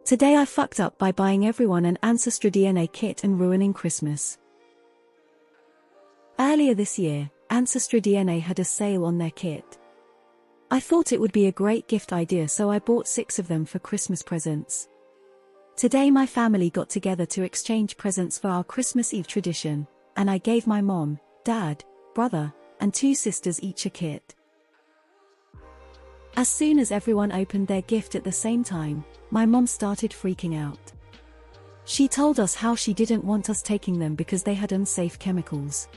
Today I fucked up by buying everyone an AncestryDNA kit and ruining Christmas. Earlier this year, AncestryDNA had a sale on their kit. I thought it would be a great gift idea, so I bought 6 of them for Christmas presents. Today my family got together to exchange presents for our Christmas Eve tradition, and I gave my mom, dad, brother, and 2 sisters each a kit. As soon as everyone opened their gift at the same time, my mom started freaking out. She told us how she didn't want us taking them because they had unsafe chemicals.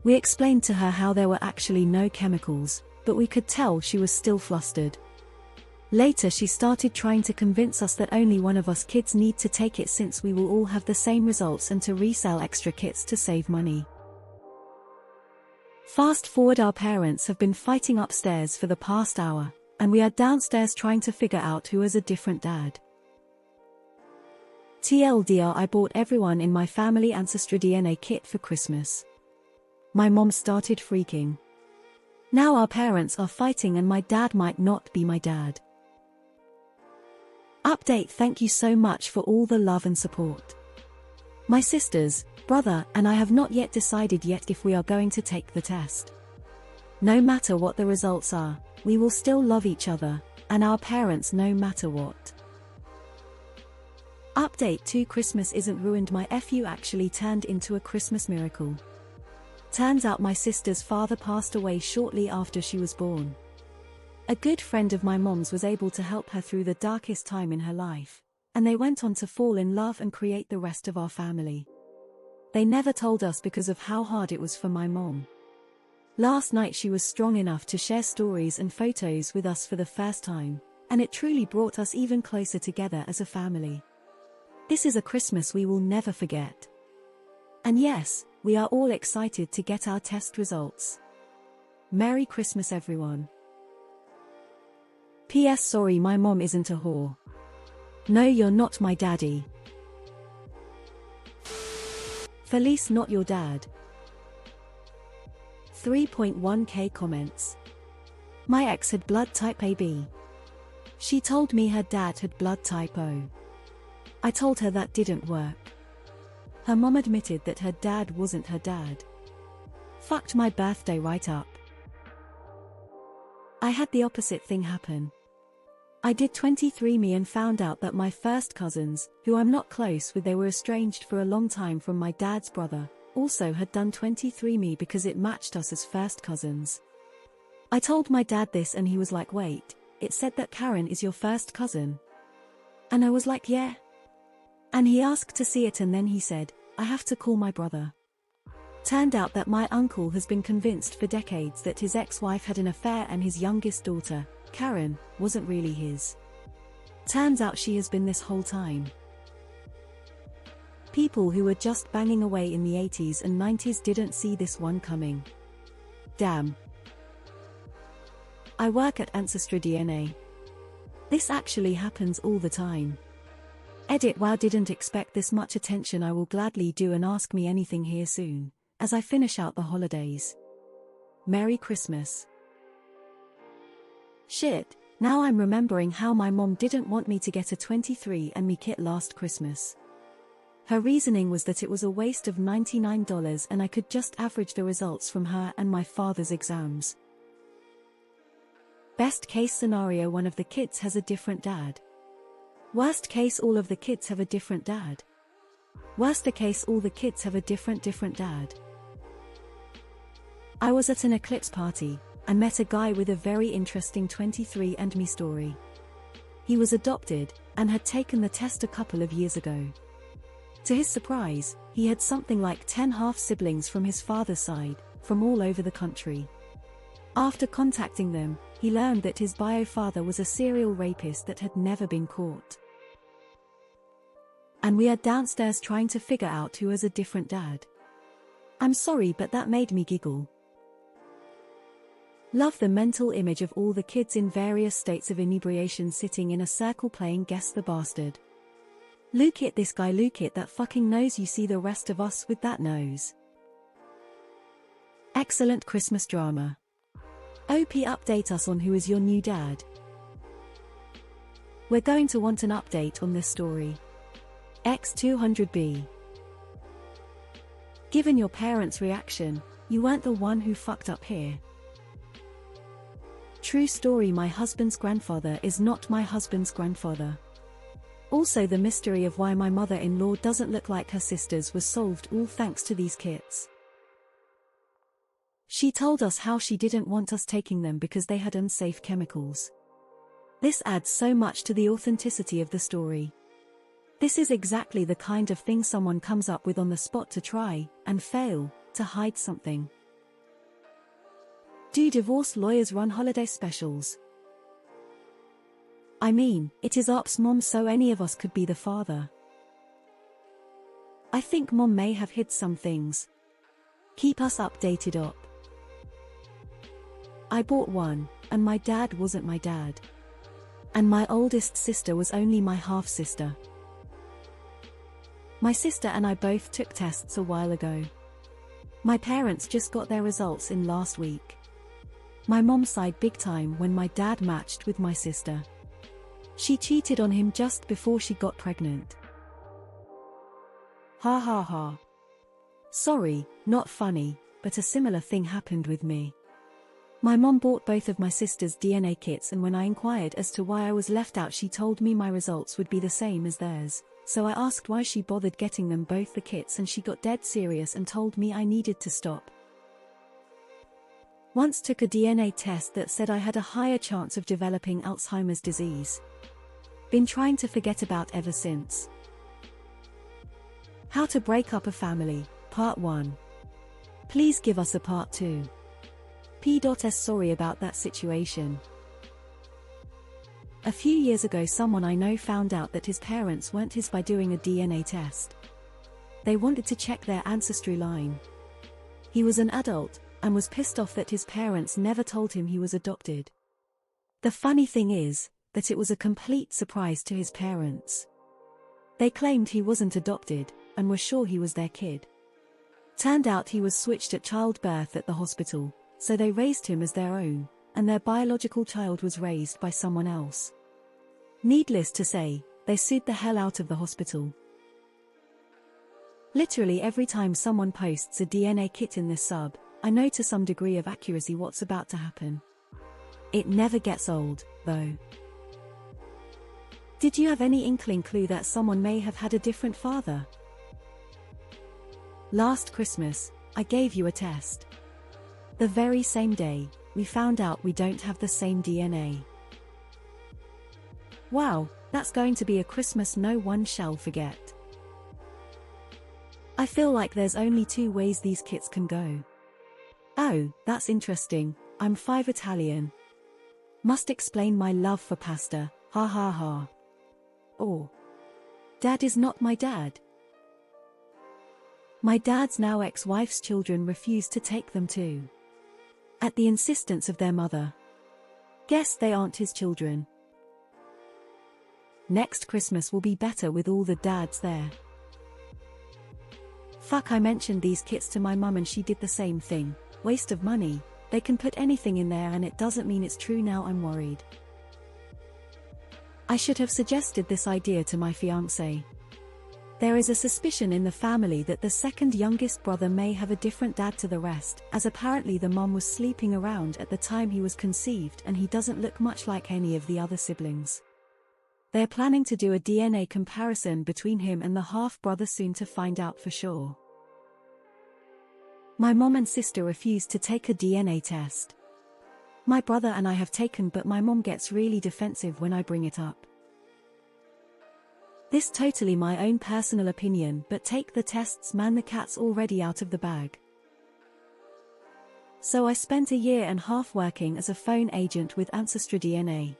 We explained to her how there were actually no chemicals, but we could tell she was still flustered. Later she started trying to convince us that only one of us kids need to take it since we will all have the same results and to resell extra kits to save money. Fast forward, our parents have been fighting upstairs for the past hour, and we are downstairs trying to figure out who has a different dad. TLDR, I bought everyone in my family AncestryDNA kit for Christmas. My mom started freaking. Now our parents are fighting and my dad might not be my dad. Update: thank you so much for all the love and support. My sisters, brother, and I have not yet decided yet if we are going to take the test. No matter what the results are, we will still love each other, and our parents no matter what. Update 2: Christmas isn't ruined. My FU actually turned into a Christmas miracle. Turns out my sister's father passed away shortly after she was born. A good friend of my mom's was able to help her through the darkest time in her life, and they went on to fall in love and create the rest of our family. They never told us because of how hard it was for my mom. Last night she was strong enough to share stories and photos with us for the first time, and it truly brought us even closer together as a family. This is a Christmas we will never forget. And yes, we are all excited to get our test results. Merry Christmas, everyone. PS Sorry, my mom isn't a whore. No, you're not my daddy. Felice, not your dad. 3.1k comments. My ex had blood type AB. She told me her dad had blood type O. I told her that didn't work. Her mom admitted that her dad wasn't her dad. Fucked my birthday right up. I had the opposite thing happen. I did 23andMe and found out that my first cousins, who I'm not close with, they were estranged for a long time from my dad's brother, also had done 23andMe because it matched us as first cousins. I told my dad this and he was like, wait, it said that Karen is your first cousin. And I was like, yeah. And he asked to see it and then he said, I have to call my brother. Turned out that my uncle has been convinced for decades that his ex-wife had an affair and his youngest daughter, Karen, wasn't really his. Turns out she has been this whole time. People who were just banging away in the 80s and 90s didn't see this one coming. Damn. I work at AncestryDNA. This actually happens all the time. Edit: wow, didn't expect this much attention. I will gladly do an Ask Me Anything here soon, as I finish out the holidays. Merry Christmas. Shit, now I'm remembering how my mom didn't want me to get a 23andMe kit last Christmas. Her reasoning was that it was a waste of $99 and I could just average the results from her and my father's exams. Best case scenario: one of the kids has a different dad. Worst case: all of the kids have a different dad. Worst case: all the kids have a different dad. I was at an eclipse party and met a guy with a very interesting 23andMe story. He was adopted and had taken the test a couple of years ago. To his surprise, he had something like 10 half-siblings from his father's side, from all over the country. After contacting them, he learned that his bio-father was a serial rapist that had never been caught. And we are downstairs trying to figure out who has a different dad. I'm sorry, but that made me giggle. Love the mental image of all the kids in various states of inebriation sitting in a circle playing Guess the Bastard. Look at this guy, look at that fucking nose. You see the rest of us with that nose. Excellent Christmas drama. OP, update us on who is your new dad. We're going to want an update on this story. X200B. Given your parents' reaction, you weren't the one who fucked up here. True story: my husband's grandfather is not my husband's grandfather. Also, the mystery of why my mother-in-law doesn't look like her sisters was solved all thanks to these kits. She told us how she didn't want us taking them because they had unsafe chemicals. This adds so much to the authenticity of the story. This is exactly the kind of thing someone comes up with on the spot to try, and fail, to hide something. Do divorce lawyers run holiday specials? I mean, it is Arp's mom, so any of us could be the father. I think mom may have hid some things. Keep us updated up. I bought one, and my dad wasn't my dad. And my oldest sister was only my half-sister. My sister and I both took tests a while ago. My parents just got their results in last week. My mom sighed big time when my dad matched with my sister. She cheated on him just before she got pregnant. Ha ha ha. Sorry, not funny, but a similar thing happened with me. My mom bought both of my sister's DNA kits, and when I inquired as to why I was left out, she told me my results would be the same as theirs. So I asked why she bothered getting them both the kits, and she got dead serious and told me I needed to stop. Once took a DNA test that said I had a higher chance of developing Alzheimer's disease. Been trying to forget about ever since. How to break up a family, Part 1. Please give us a Part 2. P.S. Sorry about that situation. A few years ago, someone I know found out that his parents weren't his by doing a DNA test. They wanted to check their ancestry line. He was an adult, and was pissed off that his parents never told him he was adopted. The funny thing is, that it was a complete surprise to his parents. They claimed he wasn't adopted, and were sure he was their kid. Turned out he was switched at childbirth at the hospital, so they raised him as their own, and their biological child was raised by someone else. Needless to say, they sued the hell out of the hospital. Literally every time someone posts a DNA kit in this sub, I know to some degree of accuracy what's about to happen. It never gets old, though. Did you have any inkling clue that someone may have had a different father? Last Christmas, I gave you a test. The very same day, we found out we don't have the same DNA. Wow, that's going to be a Christmas no one shall forget. I feel like there's only two ways these kits can go. Oh, that's interesting, I'm 5 Italian. Must explain my love for pasta, ha ha ha. Or, Dad is not my dad. My dad's now ex-wife's children refuse to take them too. At the insistence of their mother. Guess they aren't his children. Next Christmas will be better with all the dads there. Fuck, I mentioned these kits to my mum and she did the same thing. Waste of money. They can put anything in there and it doesn't mean it's true. Now I'm worried. I should have suggested this idea to my fiancé. There is a suspicion in the family that the second youngest brother may have a different dad to the rest, as apparently the mum was sleeping around at the time he was conceived and he doesn't look much like any of the other siblings. They're planning to do a DNA comparison between him and the half-brother soon to find out for sure. My mom and sister refuse to take a DNA test. My brother and I have taken, but my mom gets really defensive when I bring it up. This totally my own personal opinion, but take the tests man, the cat's already out of the bag. So I spent a year and a half working as a phone agent with AncestryDNA.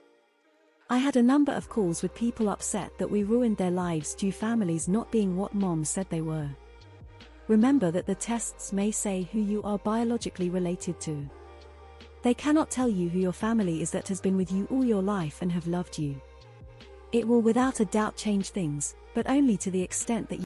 I had a number of calls with people upset that we ruined their lives due families not being what mom said they were. Remember that the tests may say who you are biologically related to. They cannot tell you who your family is that has been with you all your life and have loved you. It will without a doubt change things, but only to the extent that